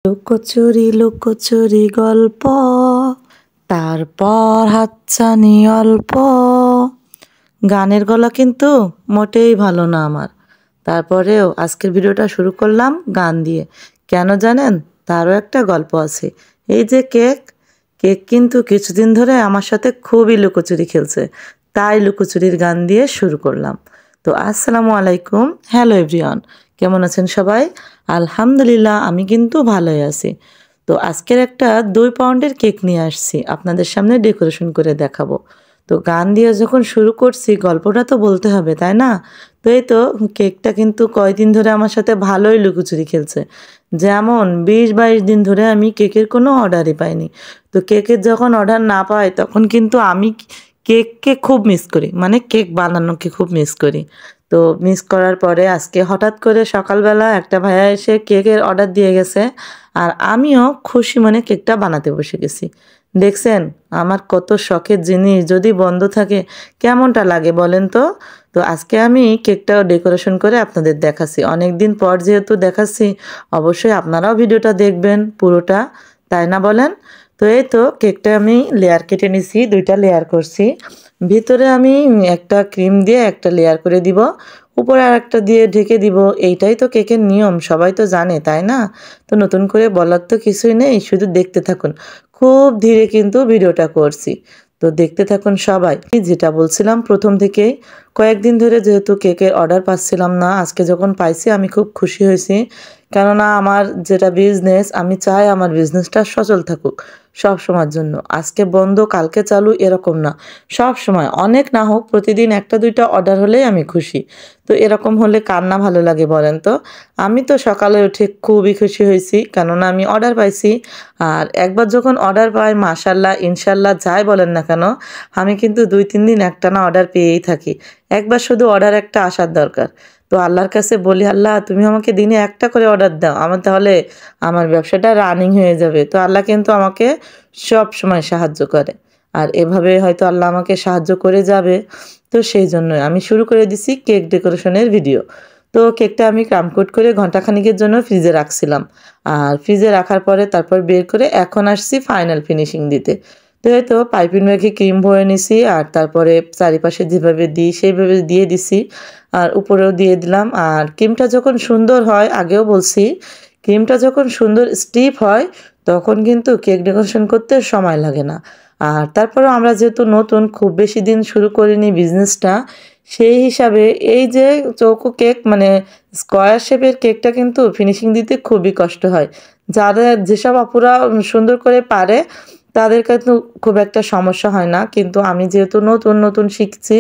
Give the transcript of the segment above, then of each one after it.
লুকোচুরি লুকোচুরি গল্প, তারপর হাতছানি অল্প। গানের গলা কিন্তু মোটেই ভালো না আমার, তারপরেও আজকের ভিডিওটা শুরু করলাম গান দিয়ে। কেন জানেন? তারও একটা গল্প আছে। এই যে কেক কিন্তু কিছুদিন ধরে আমার সাথে খুবই লুকোচুরি খেলছে, তাই লুকোচুরির গান দিয়ে শুরু করলাম। তো আসসালামু আলাইকুম, হ্যালো এভরিওয়ান, কেমন আছেন সবাই? আলহামদুলিল্লাহ, আমি কিন্তু ভালোই আছি। তো আজকের একটা 2 পাউন্ডের কেক নিয়ে আসছি, আপনাদের সামনে ডেকোরেশন করে দেখাবো। তো গান দিয়ে যখন শুরু করছি, গল্পটা তো বলতে হবে, তাই না? তো এই তো কেকটা কিন্তু কয়দিন ধরে আমার সাথে ভালোই লুকোচুরি খেলছে। যেমন 20-22 দিন ধরে আমি কেকের কোনো অর্ডারই পাইনি। তো কেকের যখন অর্ডার না পাই, তখন কিন্তু আমি কেককে খুব মিস করি, মানে কেক বানানোকে খুব মিস করি। তো মিস করার পরে আজকে হঠাৎ করে সকালবেলা একটা ভাইয়া এসে কেকের অর্ডার দিয়ে গেছে, আর আমিও খুশি মনে কেকটা বানাতে বসে গেছি। দেখছেন আমার কত শখের জিনিস যদি বন্ধ থাকে কেমনটা লাগে বলেন তো? তো আজকে আমি কেকটাও ডেকোরেশন করে আপনাদের দেখাচ্ছি। অনেক দিন পর যেহেতু দেখাচ্ছি, অবশ্যই আপনারাও ভিডিওটা দেখবেন পুরোটা, তাই না বলেন? তো এই তো কেকটা আমি লেয়ার কেটে নিছি, 2টা লেয়ার করছি। ভিতরে আমি একটা ক্রিম দিয়ে একটা লেয়ার করে দিব, উপরে আর একটা দিয়ে ঢেকে দিব। এইটাই তো কেকের নিয়ম, সবাই তো জানে, তাই না? তো নতুন করে বলার তো কিছুই নেই, শুধু দেখতে থাকুন। খুব ধীরে কিন্তু ভিডিওটা করছি, তো দেখতে থাকুন সবাই। যেটা বলছিলাম প্রথম থেকেই, কয়েকদিন ধরে যেহেতু কেকের অর্ডার পাচ্ছিলাম না, আজকে যখন পাইছি আমি খুব খুশি হয়েছি। কেননা আমার যেটা বিজনেস, আমি চাই আমার বিজনেসটা সচল থাকুক সব সময়ের জন্য। আজকে বন্ধ কালকে চালু এরকম না, সব সময়, অনেক না হোক প্রতিদিন 1-2টা অর্ডার হলেই আমি খুশি। তো এরকম হলে কার না ভালো লাগে বলেন তো? আমি তো সকালে উঠে খুবই খুশি হয়েছি, কেননা আমি অর্ডার পাইছি। আর একবার যখন অর্ডার পাই, মাশাল্লাহ ইনশাল্লাহ যাই বলেন না কেন, আমি কিন্তু 2-3 দিন একটানা অর্ডার পেয়েই থাকি। একবার শুধু অর্ডার একটা আসার দরকার। তো আল্লাহর কাছে বলি, আল্লাহ তুমি আমাকে দিনে একটা করে অর্ডার দাও, আমার তাহলে আমার ব্যবসাটা রানিং হয়ে যাবে। তো আল্লাহ কিন্তু আমাকে সব সময় সাহায্য করে, আর এভাবে হয়তো আল্লাহ আমাকে সাহায্য করে যাবে। তো সেই জন্যই আমি শুরু করে দিছি কেক ডেকোরেশনের ভিডিও। তো কেকটা আমি ক্রামকোট করে ঘন্টাখানিকের জন্য ফ্রিজে রাখছিলাম, আর ফ্রিজে রাখার পরে তারপর বের করে এখন আসছি ফাইনাল ফিনিশিং দিতে। তো এই তো পাইপিং ব্যাগে ক্রিম ভরে নিছি, আর তারপরে চারিপাশে যেভাবে দিই সেইভাবে দিয়ে দিছি, আর উপরেও দিয়ে দিলাম। আর ক্রিমটা যখন সুন্দর হয়, আগেও বলছি, ক্রিমটা যখন সুন্দর স্টিফ হয় তখন কিন্তু কেক ডেকোরেশন করতে সময় লাগে না। আর তারপরেও আমরা যেহেতু নতুন, খুব বেশি দিন শুরু করিনি বিজনেসটা, সেই হিসাবে এই যে চৌকো কেক মানে স্কোয়ার শেপের কেকটা কিন্তু ফিনিশিং দিতে খুবই কষ্ট হয়। যেসব আপুরা সুন্দর করে পারে তাদের কিন্তু খুব একটা সমস্যা হয় না, কিন্তু আমি যেহেতু নতুন নতুন শিখছি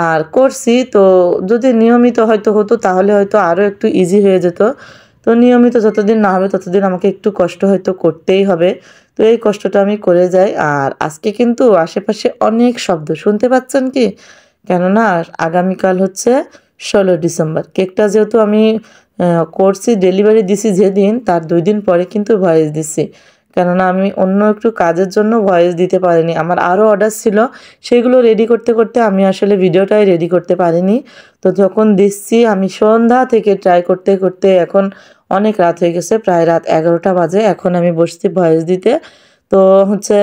আর করছি, তো যদি নিয়মিত হয়তো হতো তাহলে হয়তো আরও একটু ইজি হয়ে যেত। তো নিয়মিত যতদিন না হবে ততদিন আমাকে একটু কষ্ট হয়তো করতেই হবে। তো এই কষ্টটা আমি করে যাই। আর আজকে কিন্তু আশেপাশে অনেক শব্দ শুনতে পাচ্ছেন কি? কেননা আগামীকাল হচ্ছে 16 ডিসেম্বর। কেকটা যেহেতু আমি করছি, ডেলিভারি দিছি যেদিন, তার 2 দিন পরে কিন্তু ভয়েস দিছি। কেননা আমি অন্য একটু কাজের জন্য ভয়েস দিতে পারিনি, আমার আরও অর্ডার ছিল, সেগুলো রেডি করতে করতে আমি আসলে ভিডিওটাই রেডি করতে পারিনি। তো যখন দিচ্ছি আমি সন্ধ্যা থেকে ট্রাই করতে করতে এখন অনেক রাত হয়ে গেছে, প্রায় রাত 11টা বাজে, এখন আমি বসছি ভয়েস দিতে। তো হচ্ছে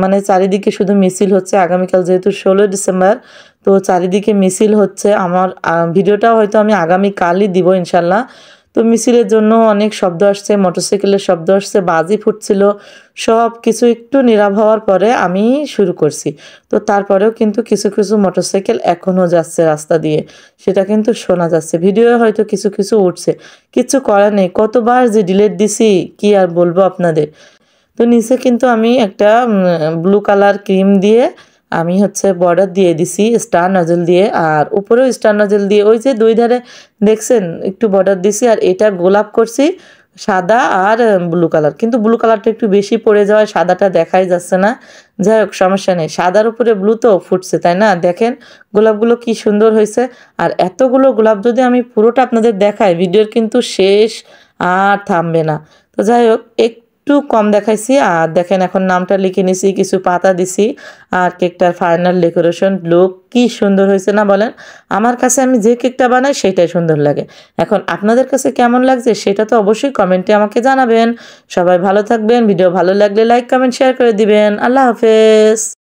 মানে চারিদিকে শুধু মিছিল হচ্ছে, আগামীকাল যেহেতু 16 ডিসেম্বর, তো চারিদিকে মিছিল হচ্ছে। আমার ভিডিওটাও হয়তো আমি আগামীকালই দিব ইনশাল্লাহ। তো মিছিলের জন্য অনেক শব্দ আসছে, মোটরসাইকেলের শব্দ আসছে, বাজি ফুটছিল, সব কিছু একটু নীরব হওয়ার পরে আমি শুরু করছি। তো তারপরেও কিন্তু কিছু কিছু মোটরসাইকেল এখনও যাচ্ছে রাস্তা দিয়ে, সেটা কিন্তু শোনা যাচ্ছে। ভিডিও হয়তো কিছু কিছু উঠছে, কিচ্ছু করার নেই, কতবার যে ডিলেট দিছি কি আর বলবো আপনাদের। তো নিচে কিন্তু আমি একটা ব্লু কালার ক্রিম দিয়ে আমি হচ্ছে বর্ডার দিয়ে দিছি স্টার নজল দিয়ে, আর উপরেও স্টার নজল দিয়ে ওই যে 2 ধারে দেখছেন একটু বর্ডার দিছি। আর এটা গোলাপ করছি সাদা আর ব্লু কালার, কিন্তু ব্লু কালারটা একটু বেশি পড়ে যাওয়ায় সাদাটা দেখাই যাচ্ছে না। যাই হোক, সমস্যা নেই, সাদার উপরে ব্লু তো ফুটছে, তাই না? দেখেন গোলাপগুলো কি সুন্দর হয়েছে। আর এতগুলো গোলাপ যদি আমি পুরোটা আপনাদের দেখাই, ভিডিওর কিন্তু শেষ আর থামবে না। তো যাই হোক, একটু কম দেখাইছি। আর দেখেন এখন নামটা লিখে নিছি, কিছু পাতা দিছি, আর কেকটার ফাইনাল ডেকোরেশন লুক কি সুন্দর হয়েছে না বলেন? আমার কাছে আমি যে কেকটা বানাই সেটাই সুন্দর লাগে। এখন আপনাদের কাছে কেমন লাগছে সেটা তো অবশ্যই কমেন্টে আমাকে জানাবেন। সবাই ভালো থাকবেন, ভিডিও ভালো লাগলে লাইক কমেন্ট শেয়ার করে দিবেন। আল্লাহ হাফেজ।